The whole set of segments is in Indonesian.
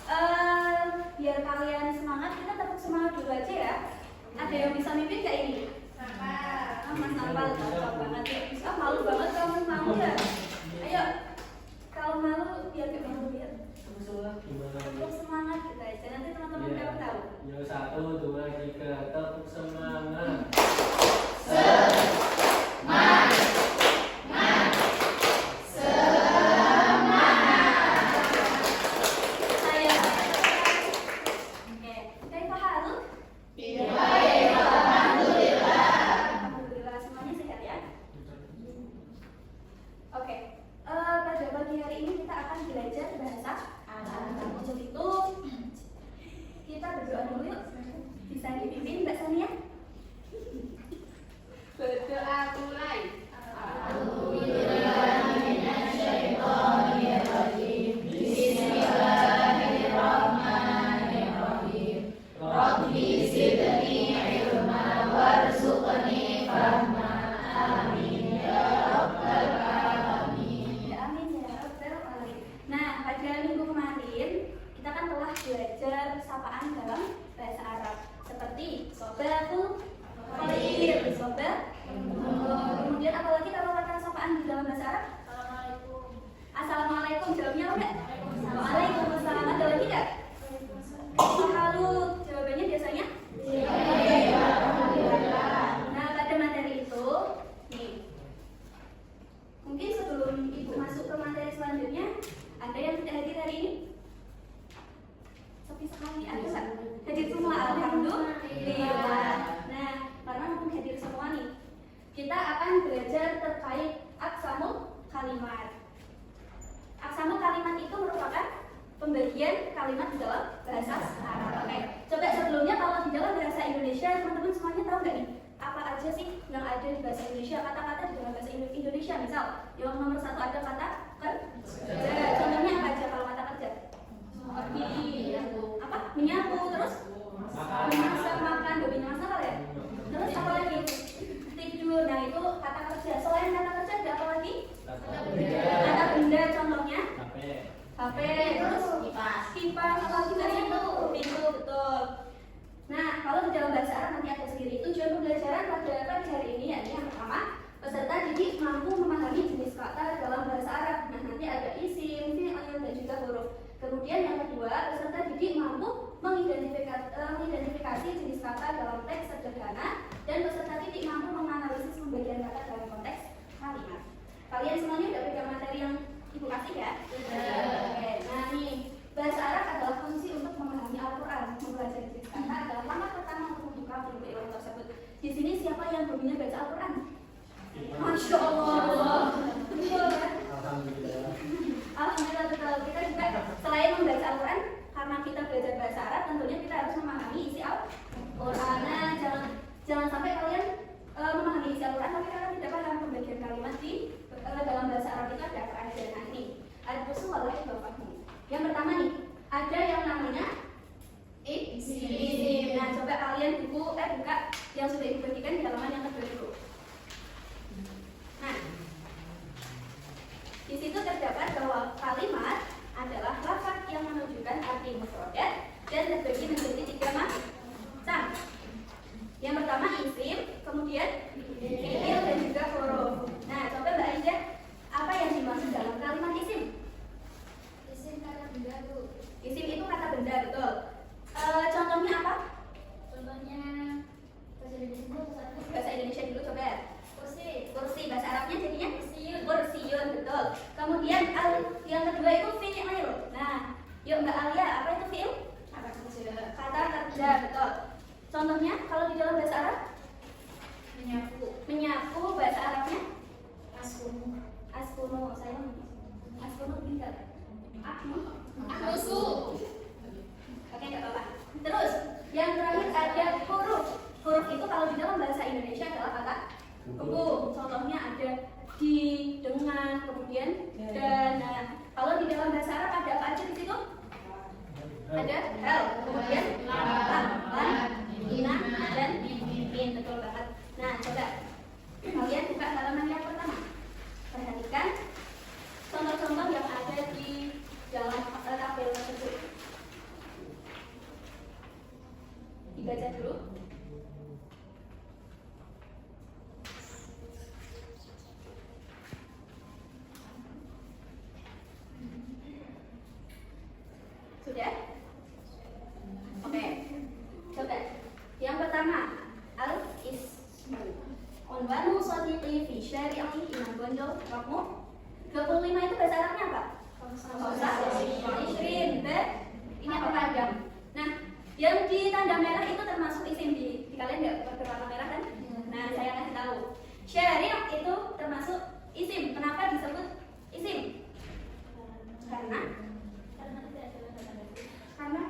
Biar kalian semangat, kita tepuk semangat dulu aja ya. Ada yang bisa mimpin gak ini? Mas Nampal, cocok banget ya. Bisa malu banget kalau malu ya. Ayo, kalau malu biar gak malu biar. Tepuk semangat kita aja. Nanti teman-teman kamu tahu. Yo 1, 2, 3, tepuk semangat. mengidentifikasi jenis kata dalam teks sederhana, dan peserta didik mampu menganalisis pembagian kata dalam konteks kalimat. Kalian semuanya udah pegang materi yang Ibu kasih ya? Oke, nah nih, bahasa Arab adalah kunci untuk memahami Al-Quran. Mempelajari jenis kata adalah langkah pertama untuk membuka pintu ilmu tersebut. Di sini siapa yang hobinya baca Al-Quran? Masya Allah. Betul kan? Alhamdulillah. Alhamdulillah betul. Kita juga selain membaca Al-Quran, karena kita belajar bahasa Arab, tentunya kita harus memahami isi Al-Quran. Nah, jangan sampai kalian memahami isi Al-Quran tapi kalian tidak paham pembagian kalimat di dalam bahasa Arab itu ada apa aja. Nah ini ada usul wallahi bapakmu. Yang pertama nih, ada yang namanya isim. Nah, coba kalian buka yang sudah Ibu bagikan di halaman yang kedua dulu. Nah, di situ terdapat bahwa kalimat adalah lafaz yang menunjukkan arti mufradat dan terbagi menjadi 3 macam. Yang pertama isim, kemudian fi'il dan juga huruf. Nah, coba Mbak Aisyah, apa yang dimaksud dalam kalimat isim? Isim kata benda tuh. Isim itu kata benda, betul. Contohnya apa? Contohnya Bahasa Indonesia dulu coba. Kursi, bahasa Arabnya jadinya kursiyun, betul. Kemudian yang kedua itu fi'il. Nah, yuk Mbak Alia, apa itu fi'il? Kata kerja, betul. Contohnya kalau di dalam bahasa Arab? Menyapu, bahasa Arabnya? Askunu, saya askunu tinggal. Aknusu. Oke, nggak apa-apa. Terus, yang terakhir ada huruf. Huruf itu kalau di dalam bahasa Indonesia adalah kata buku. Contohnya ada di, dengan, kemudian dan. Nah, kalau di dalam bahasa Arab ada apa aja di situ? Ada hal, kemudian lam, ina, dan min. Betul banget. Nah, coba kalian buka halaman yang pertama. Perhatikan contoh-contoh yang ada di dalam tabel tersebut. dibaca dulu. Sudah? Oke. Coba. Yang pertama, al-ismu. Unwanu sadiqi fi syari'i Imam Gonjol Rokmu. 25 itu bahasa Arabnya apa? Ishrin. Ini apa panjang? Nah, yang di tanda merah itu termasuk isim di kalian nggak berwarna merah kan? Nah, saya kasih tahu. Syari' itu termasuk isim. Kenapa disebut isim? Karena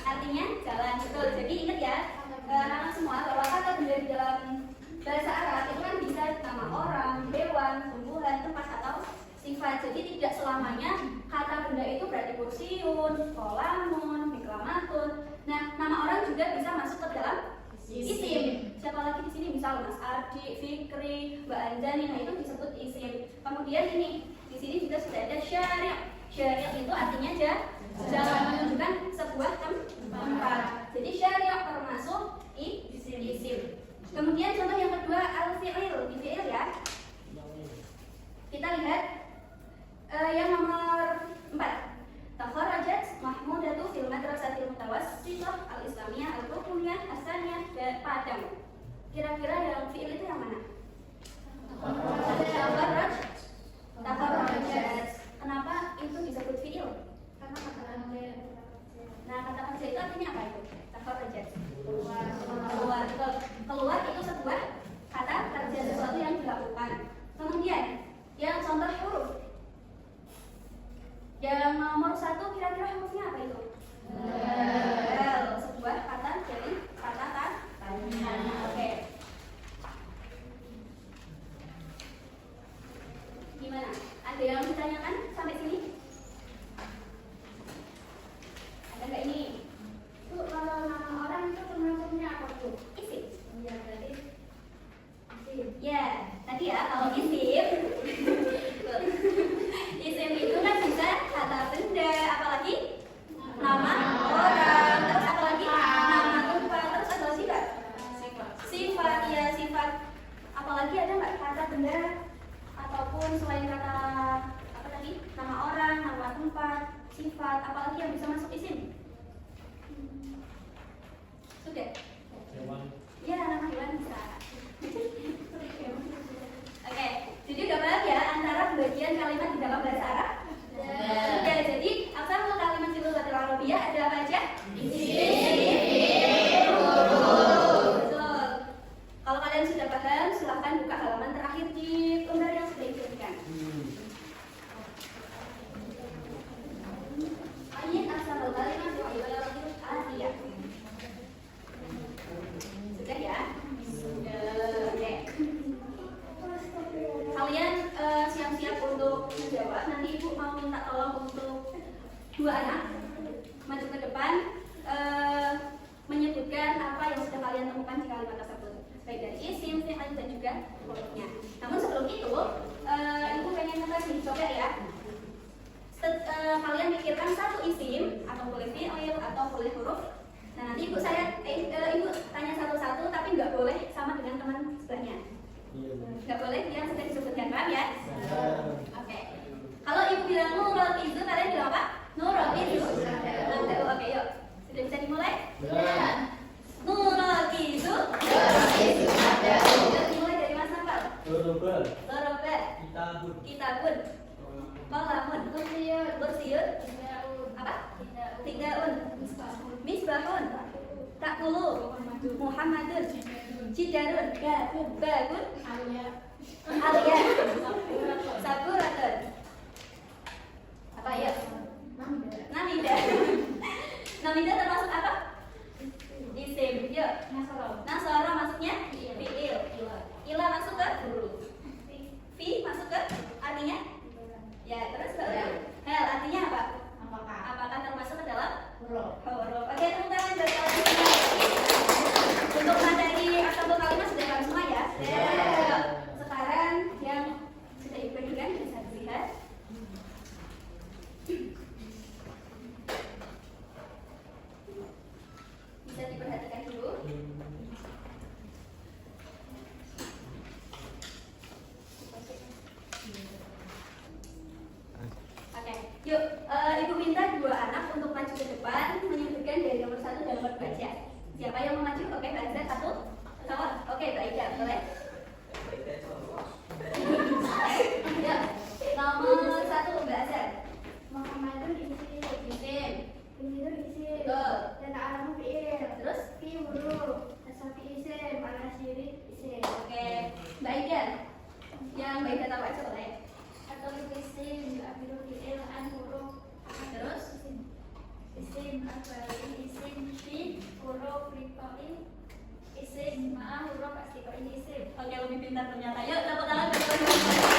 artinya jalan, betul. Jadi ingat ya, anak semua bahwa kata benda di dalam bahasa Arab itu kan bisa nama orang, hewan, tumbuhan, tempat atau sifat. Jadi tidak selamanya kata benda itu berarti kursiun, kolamun, miklamatun. Nah, nama orang juga bisa masuk ke dalam isim. Siapa lagi di sini? Misal Mas Ardi, Fikri, Mbak Anjani, nah itu disebut isim. Kemudian ini di sini juga sudah ada syari'. Syari' itu artinya jalan, menunjukkan sebuah tempat. Jadi syari' termasuk isim. Kemudian contoh yang kedua al-fi'il, di fi'il ya. Kita lihat yang nomor 4. Takharrajat Mahmudatu fil madrasatil mutawassithah al-islamiyah al-rukuniyah as-saniyah dan Padang. Kira-kira yang fi'il itu yang mana? Takharrajat. Kenapa itu disebut fi'il? Karena kata kerja. Nah, kata kerja itu artinya apa itu? Takharrajat. Keluar itu sebuah kata kerja, sesuatu yang dilakukan. Kemudian yang contoh huruf. Yang nomor 1 kira-kira hurufnya apa itu? L. Sebuah kata dari kata tanya. Oke. Gimana? Ada yang ditanyakan sampai sini? Ada nggak ini? Itu kalau nama orang itu termasuknya apa tuh? Isim. Iya, berarti isim. Ya, tadi ya kalau isim isim itu kan bisa kata benda, apalagi nama orang, terus apalagi nama tempat, terus ada sifat. Sifat, ya sifat. Apalagi ada nggak kata benda ataupun selain kata apa tadi? Nama orang, nama tempat, sifat, apalagi yang bisa masuk isim? Sudah? Ya, nama hewan bisa. Oke, jadi udah paham ya antara bagian kalimat di dalam bahasa Arab? Oke, jadi asal kalimat di lugatil Arabiyah ada apa aja? Betul. Kalau kalian sudah paham, silahkan buka halaman terakhir di lembar yang sudah diberikan. Ayat asal kalimat di lugatil Arabiyah. Sudah ya? Oke. Kalian siap-siap untuk menjawab. Nanti ibu mau minta tolong untuk 2 anak maju ke depan, menyebutkan apa yang sudah kalian temukan di kalimat tersebut, baik dari isim, fi'il dan juga hurufnya. Namun sebelum itu, ibu pengen ngasih coba ya. Kalian pikirkan satu isim, atau boleh fi'il atau boleh huruf. Nah, nanti ibu tanya satu-satu, tapi nggak boleh sama dengan teman sebelahnya. Nggak boleh yang sudah disebutkan, paham ya? Oke. Kalau ibu bilang nurul izu, kalian bilang apa? Nurul izu. Oke, yuk. Sudah bisa dimulai? Nurul izu. Dimulai dari Mas Nafal. Loroba. Kitabun. Qalamun. Kursiyun. Apa? Tigaun. Misbahun. Takulu. Muhammadun. Jidarun. Babun. Alia. Saburatun. Apa ya? Namida. Namida termasuk apa? Isim. Yuk. Nasara maksudnya fi'il. Ila masuk ke fi masuk ke artinya? Ya, terus baru hal artinya apa? Apakah termasuk ke dalam huruf? Oke, tepuk tangan buat kalian. Untuk materi asal kalimat sudah kami semua ya. Sekarang yang sudah diberikan bisa dilihat. abalin, isim, fi, huruf, rikoin, isim, maaf, huruf, pasti kok ini isim. Oke, lebih pintar ternyata. Yuk, tepuk tangan.